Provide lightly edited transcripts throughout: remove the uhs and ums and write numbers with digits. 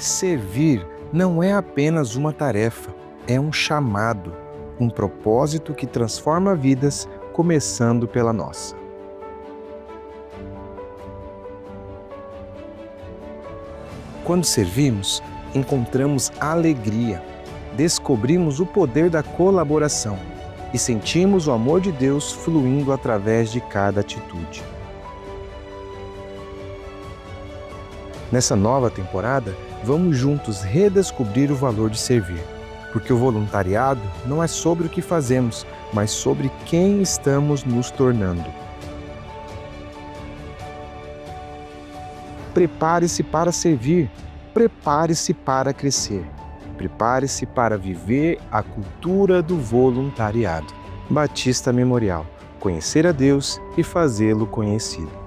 Servir não é apenas uma tarefa, é um chamado, um propósito que transforma vidas, começando pela nossa. Quando servimos, encontramos alegria, descobrimos o poder da colaboração e sentimos o amor de Deus fluindo através de cada atitude. Nessa nova temporada, vamos juntos redescobrir o valor de servir, porque o voluntariado não é sobre o que fazemos, mas sobre quem estamos nos tornando. Prepare-se para servir, prepare-se para crescer, prepare-se para viver a cultura do voluntariado. Batista Memorial, conhecer a Deus e fazê-lo conhecido.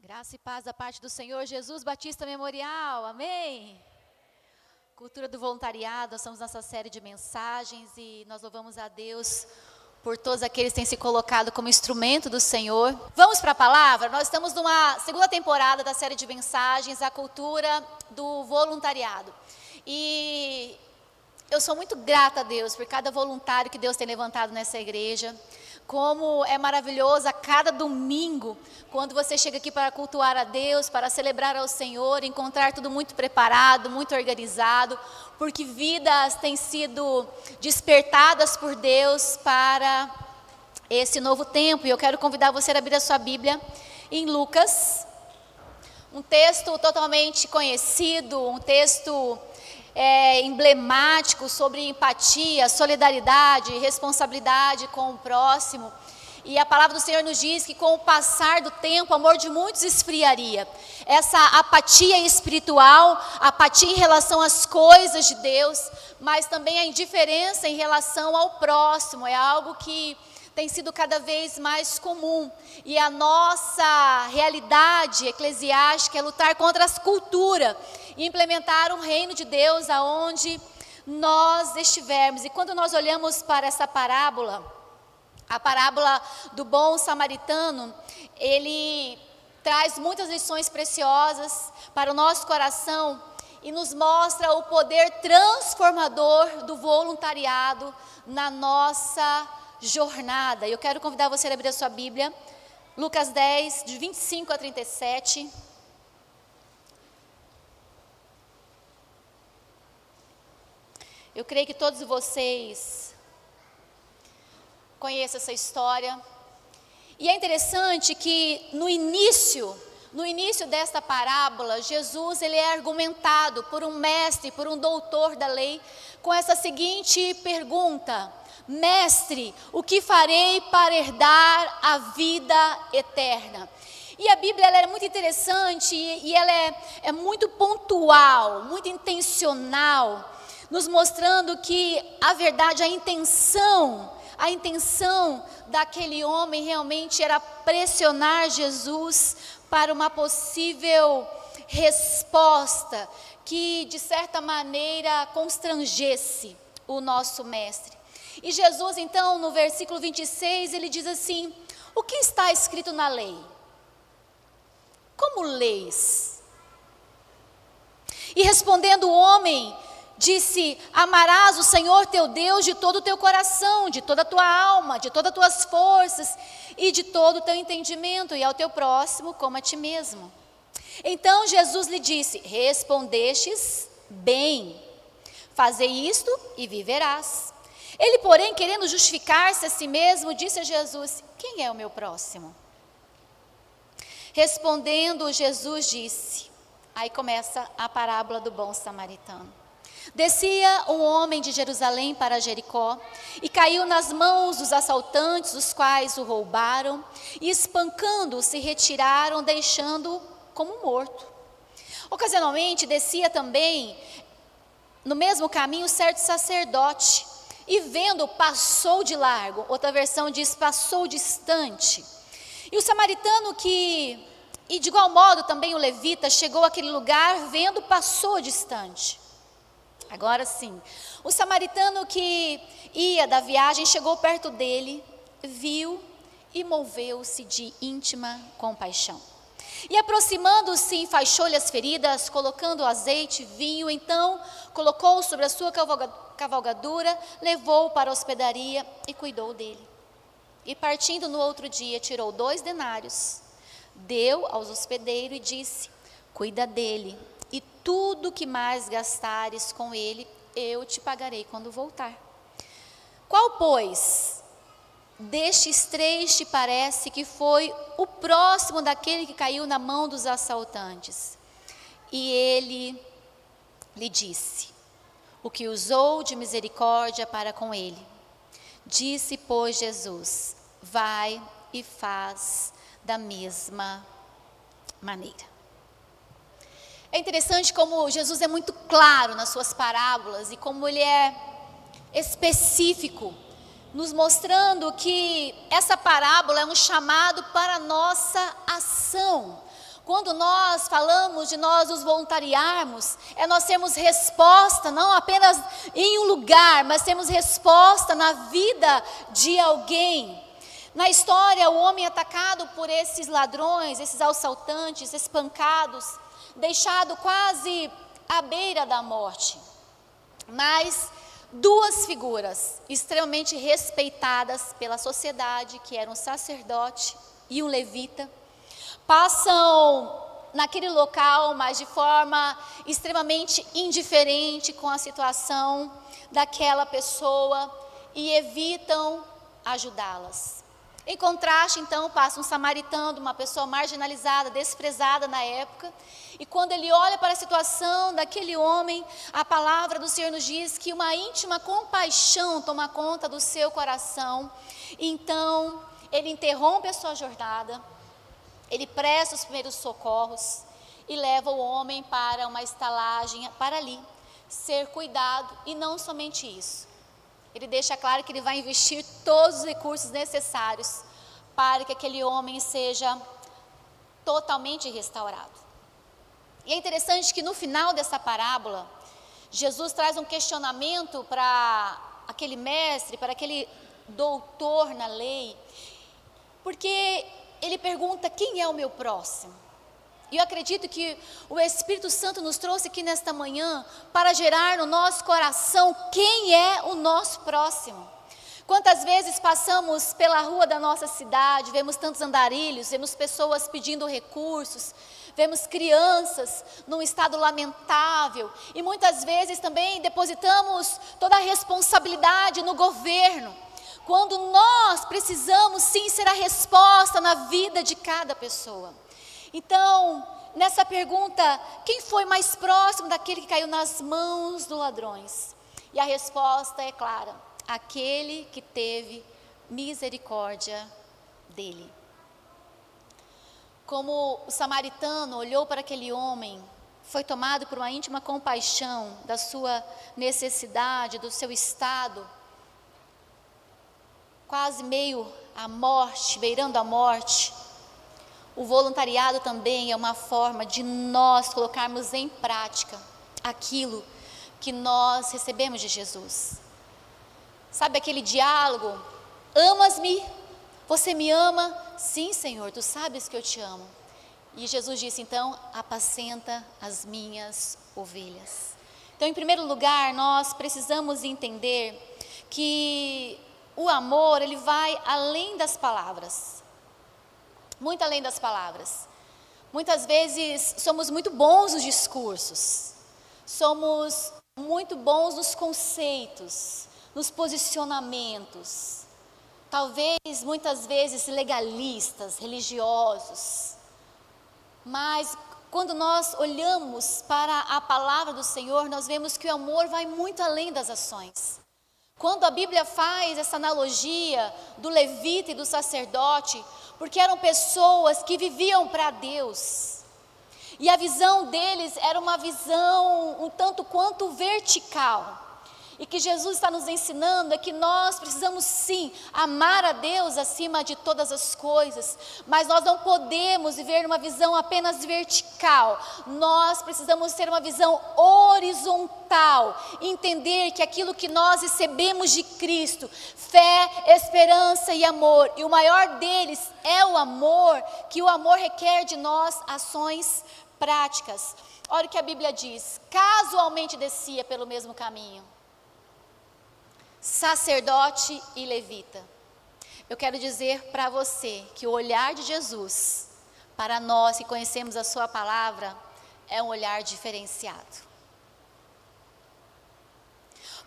Graça e paz da parte do Senhor Jesus, Batista Memorial, amém? Cultura do voluntariado, nós estamos nessa série de mensagens e nós louvamos a Deus por todos aqueles que têm se colocado como instrumento do Senhor. Vamos para a palavra? Nós estamos numa segunda temporada da série de mensagens, a cultura do voluntariado. E eu sou muito grata a Deus por cada voluntário que Deus tem levantado nessa igreja. Como é maravilhoso a cada domingo, quando você chega aqui para cultuar a Deus, para celebrar ao Senhor, encontrar tudo muito preparado, muito organizado, porque vidas têm sido despertadas por Deus para esse novo tempo. E eu quero convidar você a abrir a sua Bíblia em Lucas, um texto totalmente conhecido, um texto emblemático sobre empatia, solidariedade, responsabilidade com o próximo. E a palavra do Senhor nos diz que com o passar do tempo, o amor de muitos esfriaria. Essa apatia espiritual, apatia em relação às coisas de Deus, mas também a indiferença em relação ao próximo, é algo que tem sido cada vez mais comum. E a nossa realidade eclesiástica é lutar contra as culturas e implementar um reino de Deus aonde nós estivermos. E quando nós olhamos para essa parábola, a parábola do bom samaritano, ele traz muitas lições preciosas para o nosso coração e nos mostra o poder transformador do voluntariado na nossa jornada. Eu quero convidar você a abrir a sua Bíblia, Lucas 10, de 25 a 37. Eu creio que todos vocês conhecem essa história. E é interessante que no início desta parábola, Jesus ele é argumentado por um mestre, por um doutor da lei, com essa seguinte pergunta: Mestre, o que farei para herdar a vida eterna? E a Bíblia ela é muito interessante e ela é muito pontual, muito intencional, nos mostrando que a verdade, a intenção daquele homem realmente era pressionar Jesus para uma possível resposta que de certa maneira constrangesse o nosso mestre. E Jesus então no versículo 26 ele diz assim: o que está escrito na lei? Como leis? E respondendo o homem, disse: amarás o Senhor teu Deus de todo o teu coração, de toda a tua alma, de todas as tuas forças e de todo o teu entendimento, e ao teu próximo como a ti mesmo. Então Jesus lhe disse: respondestes bem, fazei isto e viverás. Ele, porém, querendo justificar-se a si mesmo, disse a Jesus: quem é o meu próximo? Respondendo, Jesus disse, aí começa a parábola do bom samaritano. Descia um homem de Jerusalém para Jericó e caiu nas mãos dos assaltantes, os quais o roubaram e espancando-o se retiraram, deixando-o como morto. Ocasionalmente descia também no mesmo caminho certo sacerdote e vendo passou de largo, outra versão diz passou distante. E o samaritano e de igual modo também o levita chegou àquele lugar, vendo passou distante. Agora sim, o samaritano que ia da viagem chegou perto dele, viu e moveu-se de íntima compaixão. E aproximando-se, enfaixou-lhe as feridas, colocando azeite, vinho, então colocou-o sobre a sua cavalgadura, levou-o para a hospedaria e cuidou dele. E partindo no outro dia, tirou 2 denários, deu aos hospedeiros e disse: cuida dele, e tudo que mais gastares com ele, eu te pagarei quando voltar. Qual, pois, destes 3 te parece que foi o próximo daquele que caiu na mão dos assaltantes? E ele lhe disse: o que usou de misericórdia para com ele. Disse, pois, Jesus: vai e faz da mesma maneira. É interessante como Jesus é muito claro nas suas parábolas e como ele é específico, nos mostrando que essa parábola é um chamado para a nossa ação. Quando nós falamos de nós nos voluntariarmos, é nós termos resposta, não apenas em um lugar, mas temos resposta na vida de alguém. Na história, o homem atacado por esses ladrões, esses assaltantes, espancados, deixado quase à beira da morte. Mas 2 figuras extremamente respeitadas pela sociedade, que eram um sacerdote e um levita, passam naquele local, mas de forma extremamente indiferente com a situação daquela pessoa e evitam ajudá-las. Em contraste, então, passa um samaritano, uma pessoa marginalizada, desprezada na época, e quando ele olha para a situação daquele homem, a palavra do Senhor nos diz que uma íntima compaixão toma conta do seu coração. Então, ele interrompe a sua jornada, ele presta os primeiros socorros e leva o homem para uma estalagem, para ali ser cuidado, e não somente isso. Ele deixa claro que ele vai investir todos os recursos necessários para que aquele homem seja totalmente restaurado. E é interessante que no final dessa parábola, Jesus traz um questionamento para aquele mestre, para aquele doutor na lei, porque ele pergunta: quem é o meu próximo? E eu acredito que o Espírito Santo nos trouxe aqui nesta manhã para gerar no nosso coração quem é o nosso próximo. Quantas vezes passamos pela rua da nossa cidade, vemos tantos andarilhos, vemos pessoas pedindo recursos, vemos crianças num estado lamentável e muitas vezes também depositamos toda a responsabilidade no governo, quando nós precisamos sim ser a resposta na vida de cada pessoa. Então, nessa pergunta, quem foi mais próximo daquele que caiu nas mãos dos ladrões? E a resposta é clara: aquele que teve misericórdia dele. Como o samaritano olhou para aquele homem, foi tomado por uma íntima compaixão da sua necessidade, do seu estado, quase meio à morte, beirando a morte. O voluntariado também é uma forma de nós colocarmos em prática aquilo que nós recebemos de Jesus. Sabe aquele diálogo? Amas-me? Você me ama? Sim, Senhor, tu sabes que eu te amo. E Jesus disse então: apacenta as minhas ovelhas. Então, em primeiro lugar, nós precisamos entender que o amor, ele vai além das palavras. Muito além das palavras. Muitas vezes somos muito bons nos discursos, somos muito bons nos conceitos, nos posicionamentos, talvez muitas vezes legalistas, religiosos, mas quando nós olhamos para a palavra do Senhor, nós vemos que o amor vai muito além das ações. Quando a Bíblia faz essa analogia do levita e do sacerdote, porque eram pessoas que viviam para Deus, e a visão deles era uma visão um tanto quanto vertical. e que Jesus está nos ensinando é que nós precisamos sim amar a Deus acima de todas as coisas, mas nós não podemos viver numa visão apenas vertical, nós precisamos ter uma visão horizontal, entender que aquilo que nós recebemos de Cristo, fé, esperança e amor, e o maior deles é o amor, que o amor requer de nós ações práticas. Olha o que a Bíblia diz: casualmente descia pelo mesmo caminho sacerdote e levita. Eu quero dizer para você que o olhar de Jesus, para nós que conhecemos a sua palavra, é um olhar diferenciado.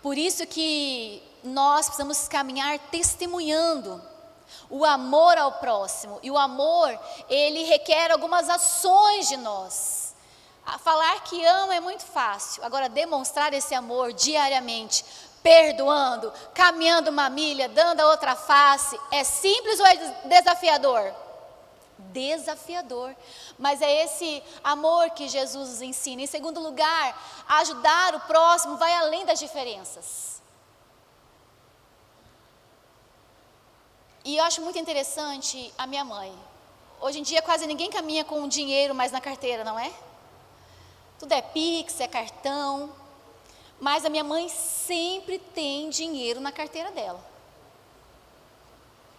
Por isso que nós precisamos caminhar testemunhando o amor ao próximo. E o amor, ele requer algumas ações de nós. Falar que ama é muito fácil. Agora, demonstrar esse amor diariamente, perdoando, caminhando uma milha, dando a outra face, é simples ou é desafiador? Desafiador, mas é esse amor que Jesus nos ensina. Em segundo lugar, ajudar o próximo vai além das diferenças. E eu acho muito interessante a minha mãe. Hoje em dia quase ninguém caminha com dinheiro mais na carteira, não é? Tudo é Pix, é cartão. Mas a minha mãe sempre tem dinheiro na carteira dela.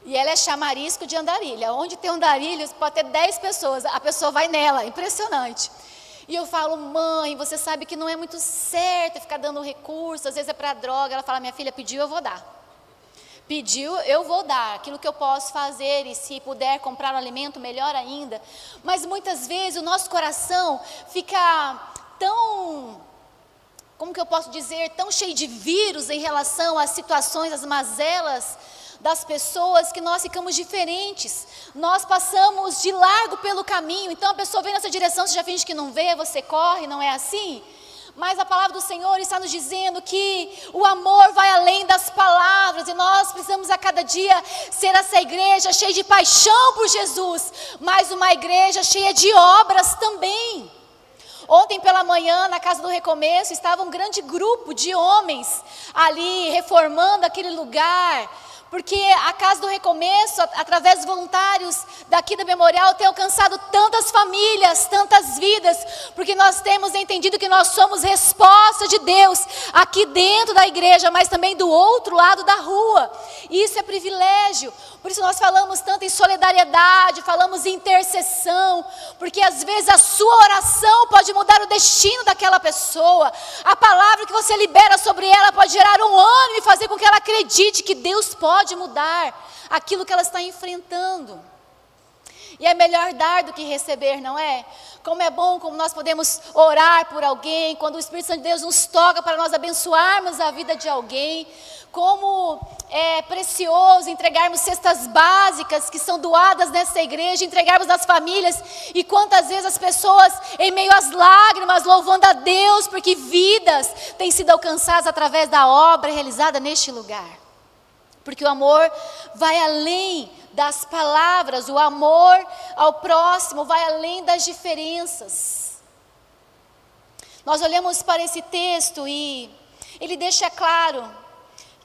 E ela é chamarisco de andarilha. Onde tem andarilhos, pode ter 10 pessoas, a pessoa vai nela, impressionante. E eu falo: mãe, você sabe que não é muito certo ficar dando recurso, às vezes é para droga. Ela fala: minha filha, pediu, eu vou dar. Pediu, eu vou dar, aquilo que eu posso fazer, e se puder comprar um alimento, melhor ainda. Mas muitas vezes o nosso coração fica tão, como que eu posso dizer, tão cheio de vírus em relação às situações, às mazelas das pessoas, que nós ficamos diferentes. Nós passamos de largo pelo caminho. Então a pessoa vem nessa direção, você já finge que não vê, você corre, não é assim? Mas a palavra do Senhor está nos dizendo que o amor vai além das palavras, e nós precisamos a cada dia ser essa igreja cheia de paixão por Jesus, mas uma igreja cheia de obras também. Ontem pela manhã, na Casa do Recomeço, estava um grande grupo de homens ali reformando aquele lugar, porque a Casa do Recomeço, através dos voluntários daqui da Memorial, tem alcançado tantas famílias, tantas vidas, porque nós temos entendido que nós somos resposta de Deus aqui dentro da igreja, mas também do outro lado da rua. E isso é privilégio. Por isso nós falamos tanto em solidariedade, falamos em intercessão, porque às vezes a sua oração pode mudar o destino daquela pessoa. A palavra que você libera sobre ela pode gerar um ânimo e fazer com que ela acredite que Deus pode mudar aquilo que ela está enfrentando. E é melhor dar do que receber, não é? Como é bom, como nós podemos orar por alguém, quando o Espírito Santo de Deus nos toca para nós abençoarmos a vida de alguém. Como é precioso entregarmos cestas básicas que são doadas nessa igreja, entregarmos nas famílias, e quantas vezes as pessoas, em meio às lágrimas, louvando a Deus, porque vidas têm sido alcançadas através da obra realizada neste lugar. Porque o amor vai além das palavras, o amor ao próximo vai além das diferenças. Nós olhamos para esse texto e ele deixa claro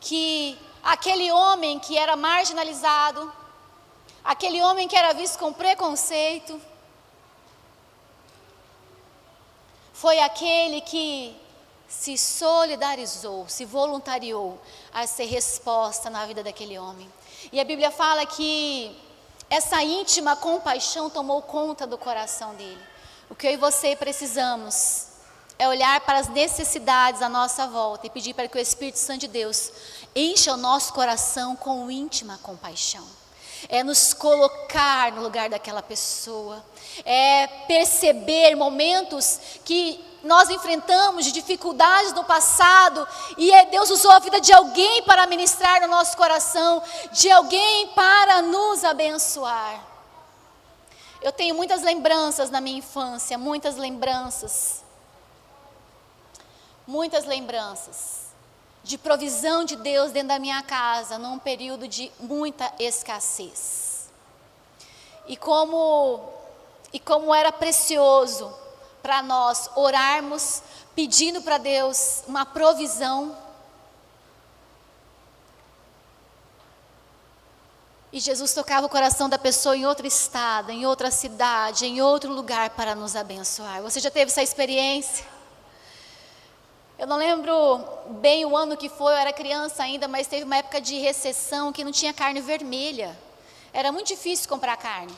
que aquele homem que era marginalizado, aquele homem que era visto com preconceito, foi aquele que se solidarizou, se voluntariou a ser resposta na vida daquele homem. E a Bíblia fala que essa íntima compaixão tomou conta do coração dele. O que eu e você precisamos é olhar para as necessidades à nossa volta e pedir para que o Espírito Santo de Deus encha o nosso coração com íntima compaixão. É nos colocar no lugar daquela pessoa, é perceber momentos que nós enfrentamos de dificuldades no passado, e Deus usou a vida de alguém para ministrar no nosso coração, de alguém para nos abençoar. Eu tenho muitas lembranças na minha infância, muitas lembranças de provisão de Deus dentro da minha casa, num período de muita escassez. E como era precioso para nós orarmos, pedindo para Deus uma provisão, E Jesus tocava o coração da pessoa em outro estado, em outra cidade, em outro lugar para nos abençoar. Você já teve essa experiência? Eu não lembro bem o ano que foi, eu era criança ainda, mas teve uma época de recessão que não tinha carne vermelha. Era muito difícil comprar carne.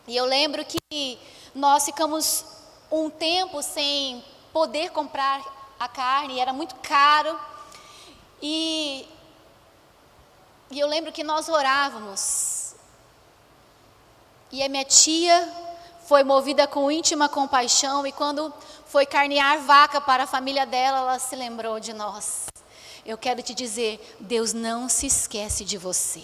E eu lembro que nós ficamos um tempo sem poder comprar a carne, era muito caro. E eu lembro que nós orávamos. E a minha tia foi movida com íntima compaixão, e quando foi carnear vaca para a família dela, ela se lembrou de nós. Eu quero te dizer, Deus não se esquece de você.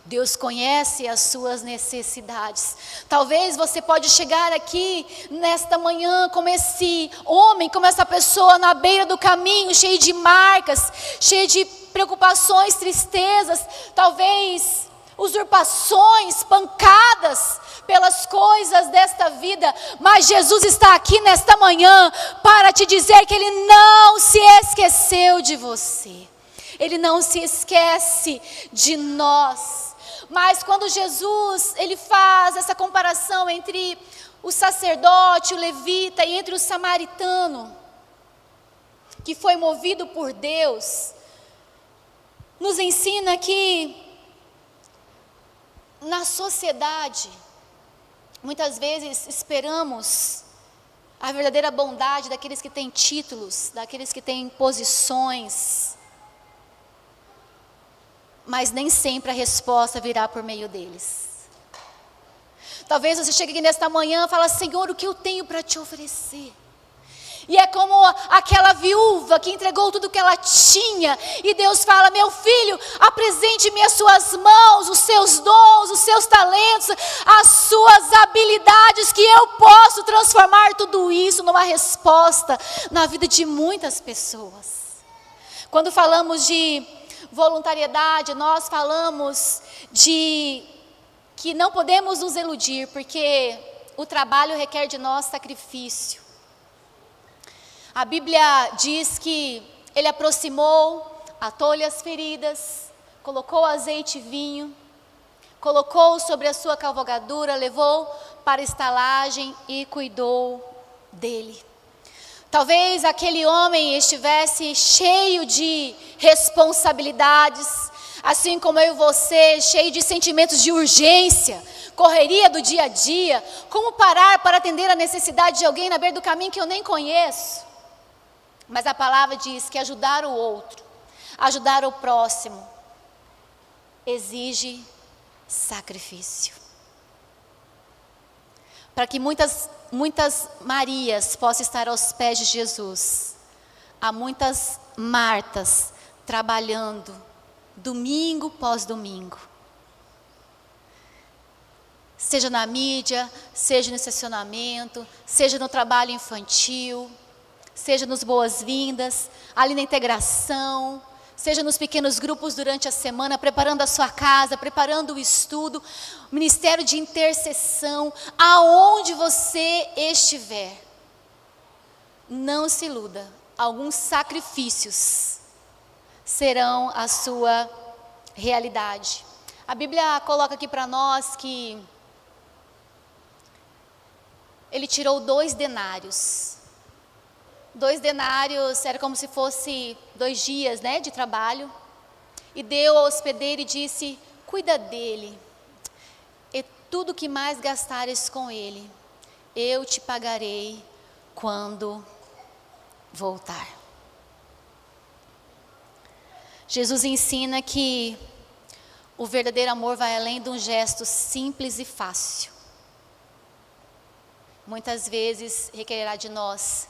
Deus conhece as suas necessidades. Talvez você pode chegar aqui nesta manhã como esse homem, como essa pessoa na beira do caminho, cheio de marcas, cheio de preocupações, tristezas, talvez usurpações, pancadas pelas coisas desta vida, mas Jesus está aqui nesta manhã para te dizer que Ele não se esqueceu de você, Ele não se esquece de nós. Mas quando Jesus, Ele faz essa comparação entre o sacerdote, o levita e entre o samaritano, que foi movido por Deus, nos ensina que na sociedade, muitas vezes esperamos a verdadeira bondade daqueles que têm títulos, daqueles que têm posições, mas nem sempre a resposta virá por meio deles. Talvez você chegue aqui nesta manhã e fale: Senhor, o que eu tenho para te oferecer? E é como aquela viúva que entregou tudo que ela tinha, e Deus fala: meu filho, apresente-me as suas mãos, os seus dons, os seus talentos, as suas habilidades, que eu posso transformar tudo isso numa resposta na vida de muitas pessoas. Quando falamos de voluntariedade, nós falamos de que não podemos nos iludir, porque o trabalho requer de nós sacrifício. A Bíblia diz que Ele aproximou, atou-lhe as feridas, colocou azeite e vinho, colocou sobre a sua cavalgadura, levou para a estalagem e cuidou dele. Talvez aquele homem estivesse cheio de responsabilidades, assim como eu e você, cheio de sentimentos de urgência, correria do dia a dia. Como parar para atender a necessidade de alguém na beira do caminho que eu nem conheço? Mas a palavra diz que ajudar o outro, ajudar o próximo, exige sacrifício. Para que muitas Marias possam estar aos pés de Jesus, há muitas Martas trabalhando, domingo pós domingo. Seja na mídia, seja no estacionamento, seja no trabalho infantil, seja nos boas-vindas, ali na integração, seja nos pequenos grupos durante a semana, preparando a sua casa, preparando o estudo, ministério de intercessão, aonde você estiver. Não se iluda, alguns sacrifícios serão a sua realidade. A Bíblia coloca aqui para nós que Ele tirou 2 denários. 2 denários era como se fosse 2 dias, né, de trabalho. E deu ao hospedeiro e disse: cuida dele, e tudo que mais gastares com ele, eu te pagarei quando voltar. Jesus ensina que o verdadeiro amor vai além de um gesto simples e fácil. Muitas vezes requererá de nós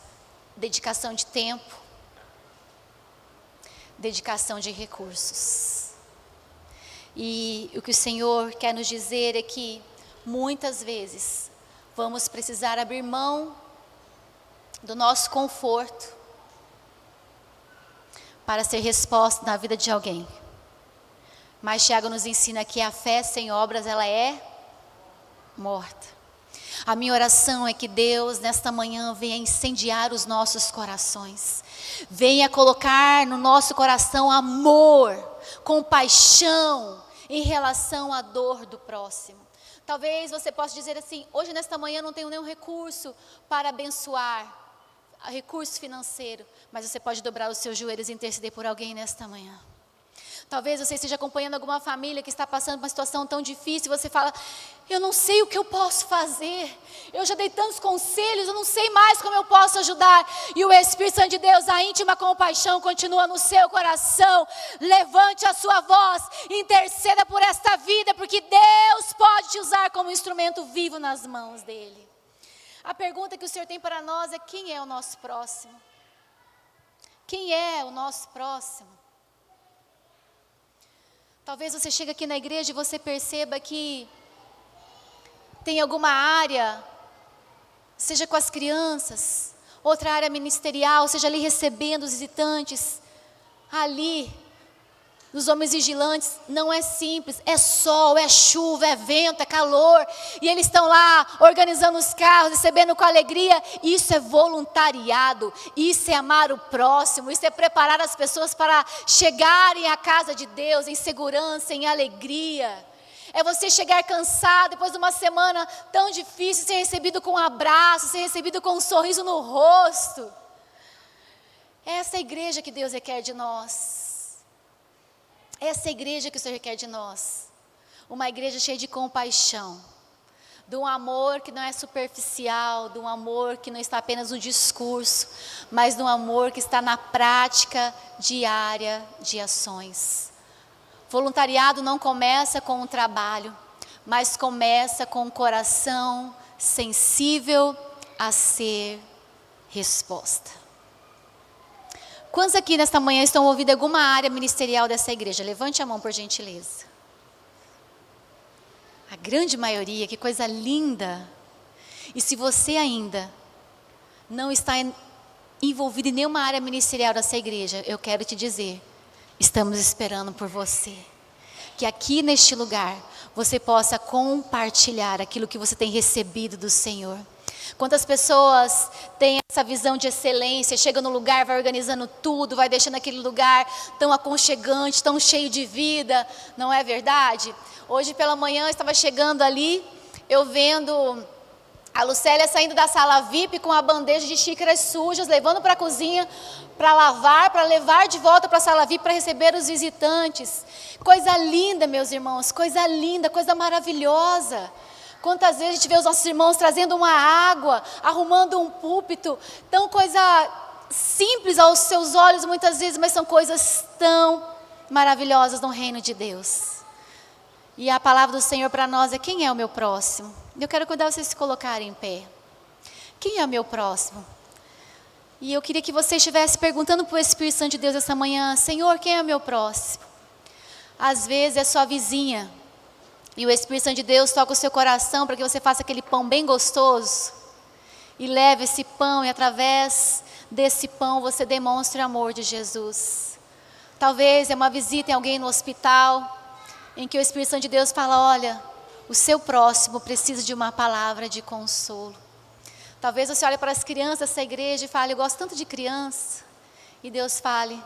dedicação de tempo, dedicação de recursos. E o que o Senhor quer nos dizer é que muitas vezes vamos precisar abrir mão do nosso conforto para ser resposta na vida de alguém. Mas Tiago nos ensina que a fé sem obras, ela é morta. A minha oração é que Deus, nesta manhã, venha incendiar os nossos corações. Venha colocar no nosso coração amor, compaixão, em relação à dor do próximo. Talvez você possa dizer assim: hoje nesta manhã não tenho nenhum recurso para abençoar, recurso financeiro, mas você pode dobrar os seus joelhos e interceder por alguém nesta manhã. Talvez você esteja acompanhando alguma família que está passando por uma situação tão difícil e você fala: eu não sei o que eu posso fazer, eu já dei tantos conselhos, eu não sei mais como eu posso ajudar. E o Espírito Santo de Deus, a íntima compaixão continua no seu coração. Levante a sua voz, interceda por esta vida, porque Deus pode te usar como instrumento vivo nas mãos dEle. A pergunta que o Senhor tem para nós é: quem é o nosso próximo? Quem é o nosso próximo? Talvez você chegue aqui na igreja e você perceba que tem alguma área, seja com as crianças, outra área ministerial, seja ali recebendo os visitantes, ali, os homens vigilantes. Não é simples, é sol, é chuva, é vento, é calor, e eles estão lá organizando os carros, recebendo com alegria. Isso é voluntariado, isso é amar o próximo, isso é preparar as pessoas para chegarem à casa de Deus em segurança, em alegria. É você chegar cansado depois de uma semana tão difícil, ser recebido com um abraço, ser recebido com um sorriso no rosto. É essa igreja que Deus requer de nós. Essa igreja que o Senhor requer de nós. Uma igreja cheia de compaixão, de um amor que não é superficial, de um amor que não está apenas no discurso, mas de um amor que está na prática diária de ações. Voluntariado não começa com um trabalho, mas começa com um coração sensível a ser resposta. Quantos aqui nesta manhã estão ouvindo alguma área ministerial dessa igreja? Levante a mão, por gentileza. A grande maioria, que coisa linda. E se você ainda não está envolvido em nenhuma área ministerial dessa igreja, eu quero te dizer: estamos esperando por você. Que aqui neste lugar você possa compartilhar aquilo que você tem recebido do Senhor. Quantas pessoas têm essa visão de excelência, chega no lugar, vai organizando tudo, vai deixando aquele lugar tão aconchegante, tão cheio de vida, não é verdade? Hoje pela manhã eu estava chegando ali, eu vendo a Lucélia saindo da sala VIP com a bandeja de xícaras sujas, levando para a cozinha, para lavar, para levar de volta para a sala VIP, para receber os visitantes. Coisa linda, meus irmãos, coisa linda, coisa maravilhosa. Quantas vezes a gente vê os nossos irmãos trazendo uma água, arrumando um púlpito, tão coisa simples aos seus olhos muitas vezes, mas são coisas tão maravilhosas no reino de Deus. E a palavra do Senhor para nós é: quem é o meu próximo? Eu quero convidar vocês a se colocarem em pé. Quem é o meu próximo? E eu queria que você estivesse perguntando para o Espírito Santo de Deus essa manhã: Senhor, quem é o meu próximo? Às vezes é sua vizinha. E o Espírito Santo de Deus toca o seu coração para que você faça aquele pão bem gostoso. E leve esse pão, e através desse pão você demonstre o amor de Jesus. Talvez é uma visita em alguém no hospital, em que o Espírito Santo de Deus fala: olha, o seu próximo precisa de uma palavra de consolo. Talvez você olhe para as crianças dessa igreja e fale: eu gosto tanto de criança. E Deus fale: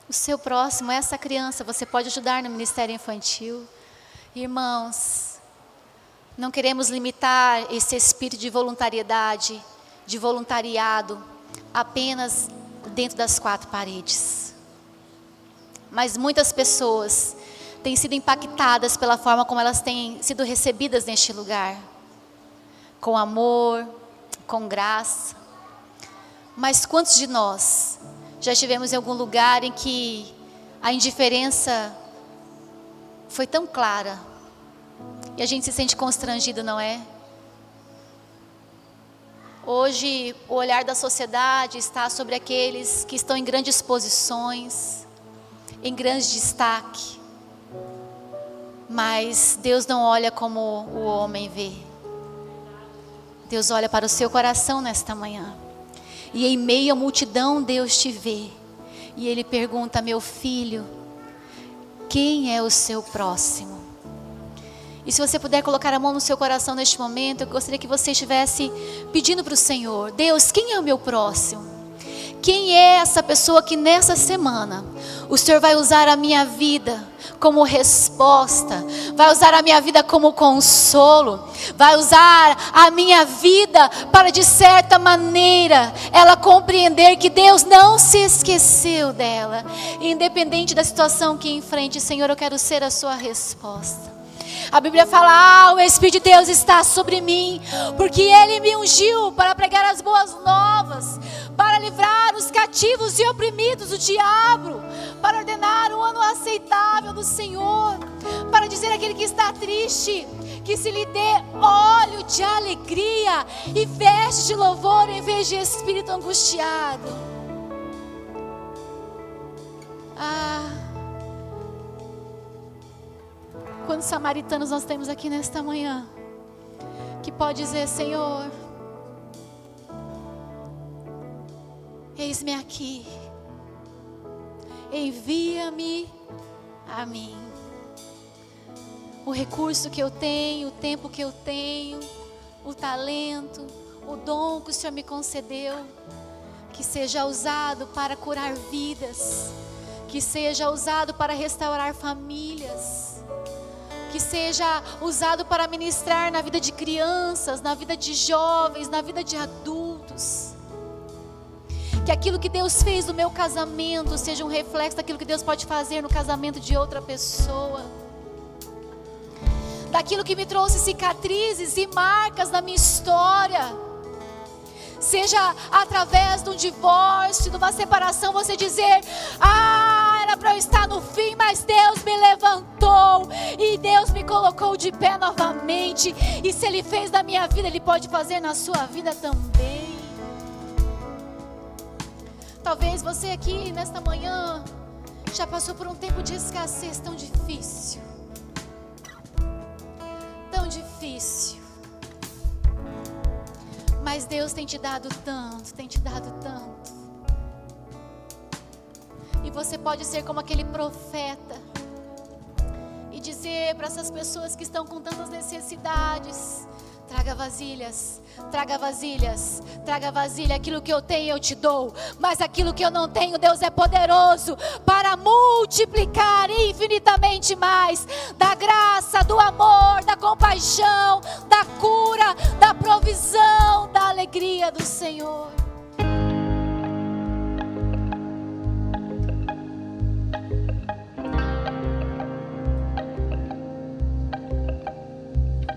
o seu próximo é essa criança, você pode ajudar no ministério infantil. Irmãos, não queremos limitar esse espírito de voluntariedade, de voluntariado, apenas dentro das quatro paredes. Mas muitas pessoas têm sido impactadas pela forma como elas têm sido recebidas neste lugar. Com amor, com graça. Mas quantos de nós já estivemos em algum lugar em que a indiferença foi tão clara e a gente se sente constrangido, não é? Hoje o olhar da sociedade está sobre aqueles que estão em grandes posições, em grande destaque. Mas Deus não olha como o homem vê. Deus olha para o seu coração nesta manhã. E em meio à multidão Deus te vê. E Ele pergunta: meu filho, quem é o seu próximo? E se você puder colocar a mão no seu coração neste momento, eu gostaria que você estivesse pedindo para o Senhor: Deus, quem é o meu próximo? Quem é essa pessoa que nessa semana O Senhor vai usar a minha vida como resposta, vai usar a minha vida como consolo, vai usar a minha vida para, de certa maneira, ela compreender que Deus não se esqueceu dela. Independente da situação que enfrente, Senhor, eu quero ser a sua resposta. A Bíblia fala: o Espírito de Deus está sobre mim, porque Ele me ungiu para pregar as boas novas, para livrar os cativos e oprimidos do diabo, para ordenar um ano aceitável do Senhor, para dizer àquele que está triste, que se lhe dê óleo de alegria e veste de louvor em vez de espírito angustiado. Quantos samaritanos nós temos aqui nesta manhã, que pode dizer: Senhor, eis-me aqui, envia-me a mim. O recurso que eu tenho, o tempo que eu tenho, o talento, o dom que o Senhor me concedeu, que seja usado para curar vidas, que seja usado para restaurar famílias, que seja usado para ministrar na vida de crianças, na vida de jovens, na vida de adultos. Que aquilo que Deus fez no meu casamento seja um reflexo daquilo que Deus pode fazer no casamento de outra pessoa. Daquilo que me trouxe cicatrizes e marcas na minha história, seja através de um divórcio, de uma separação, você dizer: era para eu estar no fim, mas Deus me levantou e Deus me colocou de pé novamente. E se Ele fez na minha vida, Ele pode fazer na sua vida também. Talvez você aqui nesta manhã já passou por um tempo de escassez tão difícil, tão difícil. Mas Deus tem te dado tanto, tem te dado tanto. E você pode ser como aquele profeta e dizer para essas pessoas que estão com tantas necessidades: traga vasilhas, traga vasilhas, traga vasilha. Aquilo que eu tenho eu te dou, mas aquilo que eu não tenho, Deus é poderoso para multiplicar infinitamente mais. Da graça, do amor, da compaixão, da cura, da provisão, da alegria do Senhor.